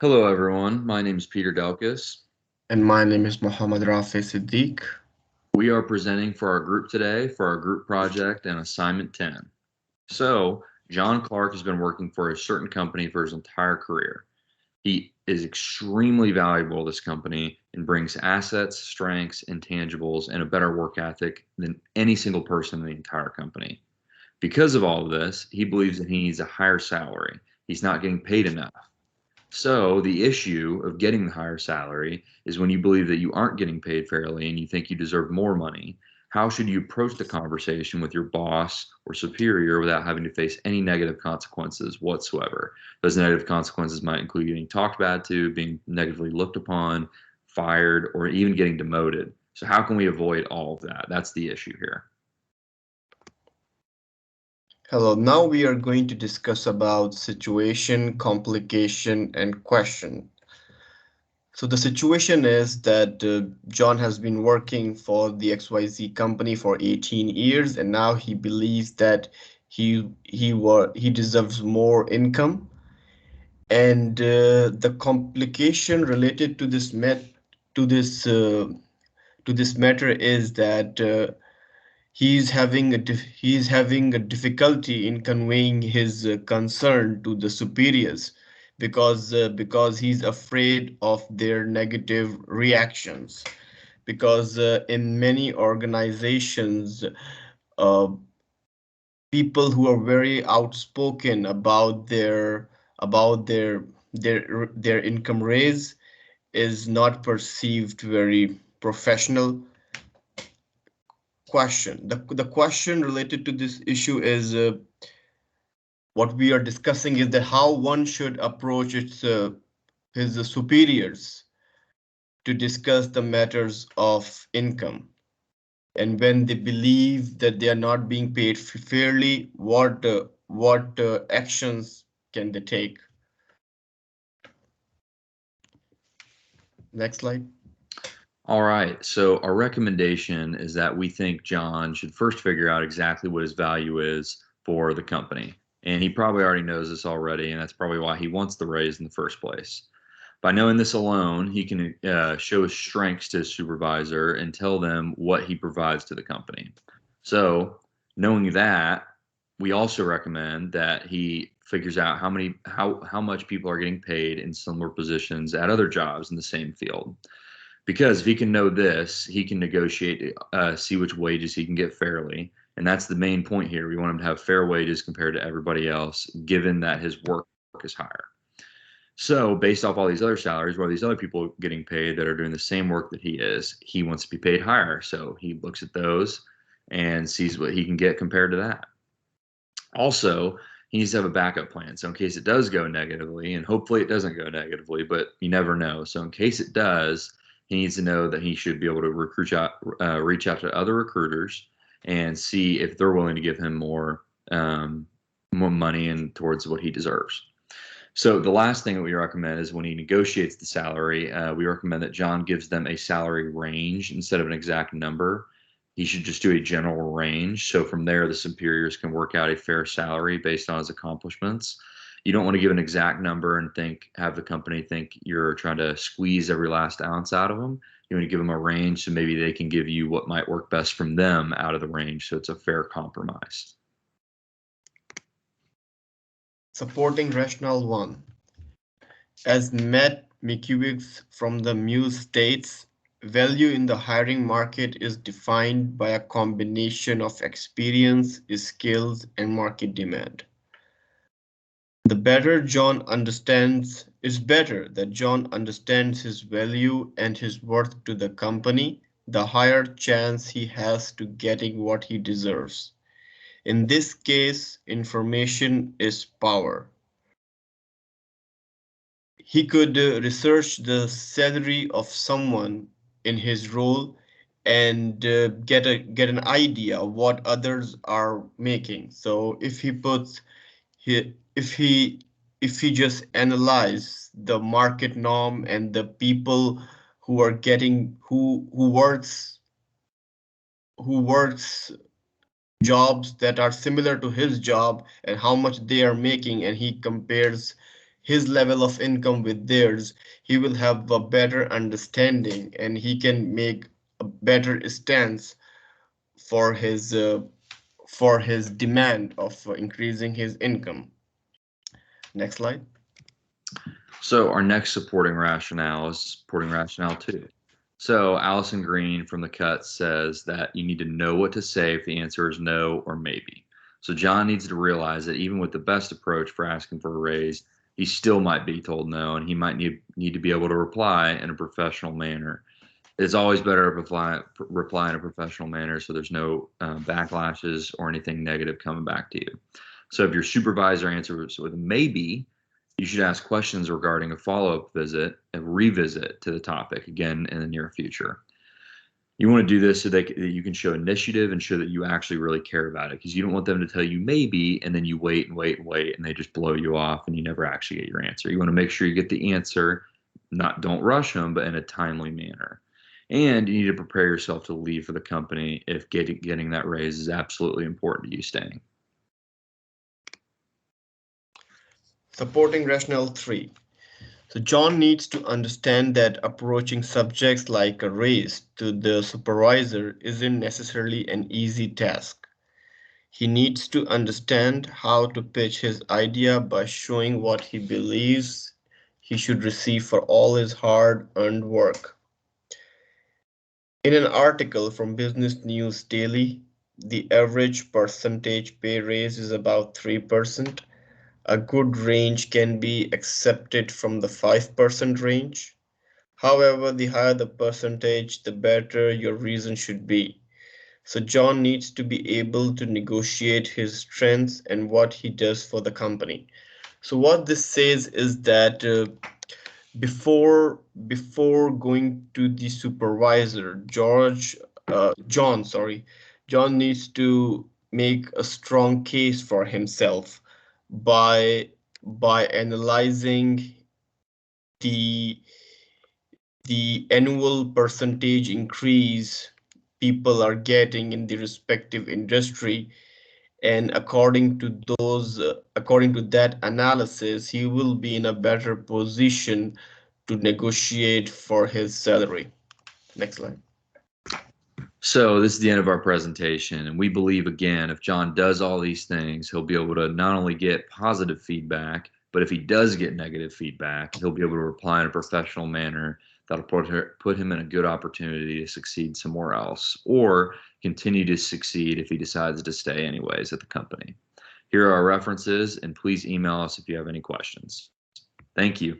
Hello, everyone. My name is Peter Delkus. And my name is Mohammad Rafi Siddiq. We are presenting for our group today for our group project and assignment 10. So, John Clark has been working for a certain company for his entire career. He is extremely valuable to this company and brings assets, strengths, intangibles, and a better work ethic than any single person in the entire company. Because of all of this, he believes that he needs a higher salary. He's not getting paid enough. So the issue of getting the higher salary is when you believe that you aren't getting paid fairly and you think you deserve more money. How should you approach the conversation with your boss or superior without having to face any negative consequences whatsoever? Those negative consequences might include getting talked bad to, being negatively looked upon, fired, or even getting demoted. So how can we avoid all of that? That's the issue here. Hello, now we are going to discuss about situation, complication, and question. So the situation is that John has been working for the XYZ company for 18 years, and now he believes that he deserves more income. And the complication related to to this uh, to this matter is that he's having a difficulty in conveying his concern to the superiors because he's afraid of their negative reactions, because in many organizations uh, people who are very outspoken about their income raise is not perceived very professional. The question related to this issue is what we are discussing is that how one should approach his superiors to discuss the matters of income, and when they believe that they are not being paid fairly, what actions can they take. Next slide. All right. So our recommendation is that we think John should first figure out exactly what his value is for the company. And he probably already knows this already, and that's probably why he wants the raise in the first place. By knowing this alone, he can show his strengths to his supervisor and tell them what he provides to the company. So, knowing that, we also recommend that he figures out how much people are getting paid in similar positions at other jobs in the same field. Because if he can know this, he can negotiate, see which wages he can get fairly. And that's the main point here. We want him to have fair wages compared to everybody else, given that his work is higher. So, based off all these other salaries, what are these other people getting paid that are doing the same work that he is? He wants to be paid higher. So, he looks at those and sees what he can get compared to that. Also, he needs to have a backup plan. So, in case it does go negatively, and hopefully it doesn't go negatively, but you never know. So, in case it does, he needs to know that he should be able to reach out to other recruiters and see if they're willing to give him more money and towards what he deserves. So the last thing that we recommend is when he negotiates the salary, we recommend that John gives them a salary range instead of an exact number. He should just do a general range. So from there, the superiors can work out a fair salary based on his accomplishments. You don't want to give an exact number and have the company think you're trying to squeeze every last ounce out of them. You want to give them a range so maybe they can give you what might work best from them out of the range. So it's a fair compromise. Supporting rationale 1. As Matt Mikiewicz from the Muse states, value in the hiring market is defined by a combination of experience, skills, and market demand. The better John understands, it's better that John understands his value and his worth to the company, the higher chance he has to getting what he deserves. In this case, information is power. He could research the salary of someone in his role and get an idea of what others are making. So if he just analyze the market norm and the people who are getting who works jobs that are similar to his job and how much they are making, and he compares his level of income with theirs, he will have a better understanding and he can make a better stance for his demand of increasing his income. Next slide. So our next supporting rationale is supporting rationale 2. So Allison Green from the Cut says that you need to know what to say if the answer is no or maybe. So John needs to realize that even with the best approach for asking for a raise, he still might be told no, and he might need to be able to reply in a professional manner. It's always better to reply in a professional manner so there's no backlashes or anything negative coming back to you. So if your supervisor answers with a maybe, you should ask questions regarding a follow-up visit and revisit to the topic again in the near future. You want to do this so that you can show initiative and show that you actually really care about it, because you don't want them to tell you maybe and then you wait and wait and wait and they just blow you off and you never actually get your answer. You want to make sure you get the answer, don't rush them, but in a timely manner. And you need to prepare yourself to leave for the company if getting that raise is absolutely important to you staying. Supporting rationale 3. So John needs to understand that approaching subjects like a raise to the supervisor isn't necessarily an easy task. He needs to understand how to pitch his idea by showing what he believes he should receive for all his hard-earned work. In an article from Business News Daily, the average percentage pay raise is about 3%. A good range can be accepted from the 5% range. However, the higher the percentage, the better your reason should be. So John needs to be able to negotiate his strengths and what he does for the company. So what this says is that before going to the supervisor, John needs to make a strong case for himself by analyzing the annual percentage increase people are getting in the respective industry, and according to that analysis, he will be in a better position to negotiate for his salary. Next slide. So this is the end of our presentation, and we believe, again, if John does all these things, he'll be able to not only get positive feedback, but if he does get negative feedback, he'll be able to reply in a professional manner that'll put him in a good opportunity to succeed somewhere else, or continue to succeed if he decides to stay anyways at the company. Here are our references, and please email us if you have any questions. Thank you.